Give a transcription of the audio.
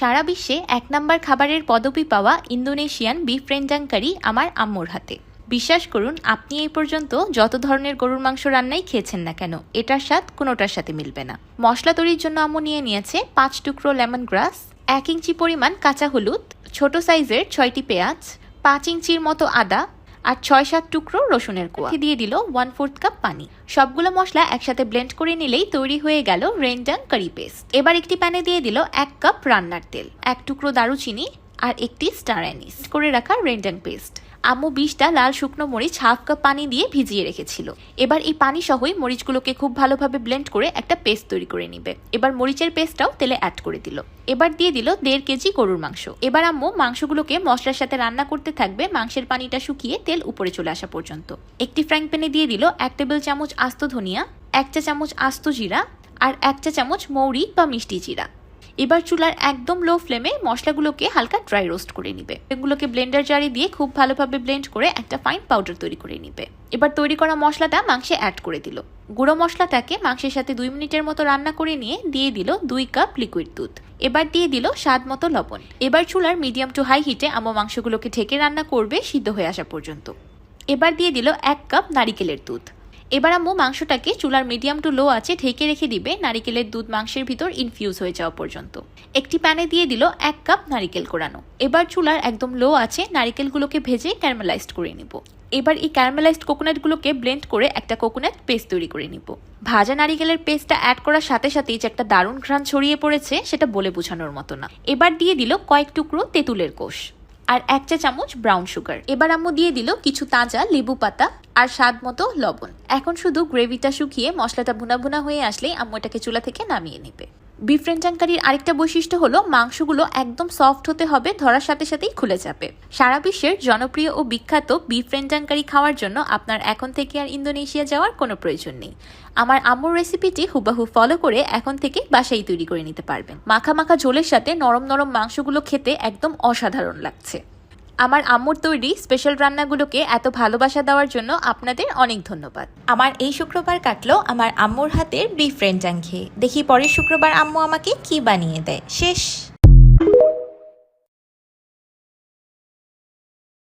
সারা বিশ্বে ১ নাম্বার খাবারের পদবি পাওয়া ইন্দোনেশিয়ান বিফ রেন্ডাং কারি আমার আম্মুর হাতে। বিশ্বাস করুন, আপনি এই পর্যন্ত যত ধরনের গরুর মাংস রান্নাই খেয়েছেন না কেন, এটার স্বাদ কোনোটার সাথে মিলবে না। মশলা তৈরির জন্য আম্মু নিয়ে নিয়েছে ৫ টুকরো লেমন গ্রাস, ১ ইঞ্চি পরিমাণ কাঁচা হলুদ, ছোট সাইজের ৬টি পেঁয়াজ, ৫ ইঞ্চির মতো আদা আর ৬-৭ টুকরো রসুনের কোয়া। দিয়ে দিল 1/4 কাপ পানি। সবগুলো মশলা একসাথে ব্লেন্ড করে নিলেই তৈরি হয়ে গেল রেন্ডাং কারি পেস্ট। এবার একটি প্যানে দিয়ে দিল ১ কাপ রান্নার তেল, ১ টুকরো দারুচিনি আর একটি স্টার অ্যানিস করে রাখা রেন্ডাং পেস্ট। আম্মু ২০টা লাল শুকনো মরিচ হাফ কাপ পানি দিয়ে ভিজিয়ে রেখেছিল। এবার এই পানি সহই মরিচগুলোকে খুব ভালোভাবে ব্লেন্ড করে একটা পেস্ট তৈরি করে নিবে। এবার মরিচের পেস্টটাও তেলে অ্যাড করে দিল। এবার দিয়ে দিল ১.৫ কেজি গরুর মাংস। এবার আম্মু মাংসগুলোকে মশলার সাথে রান্না করতে থাকবে মাংসের পানিটা শুকিয়ে তেল উপরে চলে আসা পর্যন্ত। একটি ফ্রাইং প্যানে দিয়ে দিল ১ টেবিল চামচ আস্ত ধনিয়া, ১ চা চামচ আস্ত জিরা আর ১ চা চামচ মৌরি বা মিষ্টি জিরা। এবার চুলার একদম লো ফ্লেমে মশলাগুলোকে হালকা ড্রাই রোস্ট করে নিবে। এগুলোকে ব্লেন্ডার জারে দিয়ে খুব ভালোভাবে ব্লেন্ড করে একটা ফাইন পাউডার তৈরি করে নিবে। এবার তৈরি করা মশলাটা মাংসে অ্যাড করে দিল। গুঁড়ো মশলাটাকে মাংসের সাথে ২ মিনিটের মতো রান্না করে নিয়ে দিয়ে দিল ২ কাপ লিকুইড দুধ। এবার দিয়ে দিল স্বাদ মতো লবণ। এবার চুলার মিডিয়াম টু হাই হিটে আম্মু মাংসগুলোকে ঢেকে রান্না করবে সিদ্ধ হয়ে আসা পর্যন্ত। এবার দিয়ে দিল ১ কাপ নারিকেলের দুধ। এবার আম্মু মাংসটাকে চুলার মিডিয়াম টু লো আছে ঢেকে রেখে দিবে নারিকেলের দুধ মাংসের ভিতর ইনফিউজ হয়ে যাওয়া পর্যন্ত। একটি প্যানে দিয়ে দিল ১ কাপ নারিকেল কোড়ানো। এবার চুলার একদম লো আছে নারিকেলগুলোকে ভেজে ক্যারামেলাইজড করে নিব। এবার এই ক্যারামেলাইজড কোকোনাটগুলোকে ব্লেন্ড করে একটা কোকোনাট পেস্ট তৈরি করে নিব। ভাজা নারিকেলের পেস্টটা অ্যাড করার সাথে সাথেই যে একটা দারুণ ঘ্রাণ ছড়িয়ে পড়েছে সেটা বলে বোঝানোর মতো না। এবার দিয়ে দিল কয়েক টুকরো তেঁতুলের কোষ আর ১ চা চামচ ব্রাউন সুগার। এবার আম্মু দিয়ে দিল কিছু তাজা লেবু পাতা আর স্বাদ মতো লবণ। এখন শুধু গ্রেভিটা শুকিয়ে মশলাটা ভুনা ভুনা হয়ে আসলেই আম্মু এটাকে চুলা থেকে নামিয়ে নেবে। বিফ রেন্ডাং কারির আরেকটা বৈশিষ্ট্য হলো মাংসগুলো একদম সফট হতে হবে, ধরার সাথে সাথেই খুলে যাবে। সারা বিশ্বের জনপ্রিয় ও বিখ্যাত বিফ রেন্ডাং কারি খাওয়ার জন্য আপনার এখন থেকে আর ইন্দোনেশিয়া যাওয়ার কোনো প্রয়োজন নেই। আমার আম্মুর রেসিপিটি হুবাহু ফলো করে এখন থেকে বাসায় তৈরি করে নিতে পারবেন। মাখা মাখা ঝোলের সাথে নরম নরম মাংসগুলো খেতে একদম অসাধারণ লাগছে। আমার আম্মুর তৈরি স্পেশাল রান্নাগুলোকে এত ভালোবাসা দেওয়ার জন্য আপনাদের অনেক ধন্যবাদ। আমার এই শুক্রবার কাটলো আমার আম্মুর হাতের বিফ রেন্ডাং খেয়ে। দেখি পরের শুক্রবার আম্মু আমাকে কি বানিয়ে দেয়। শেষ।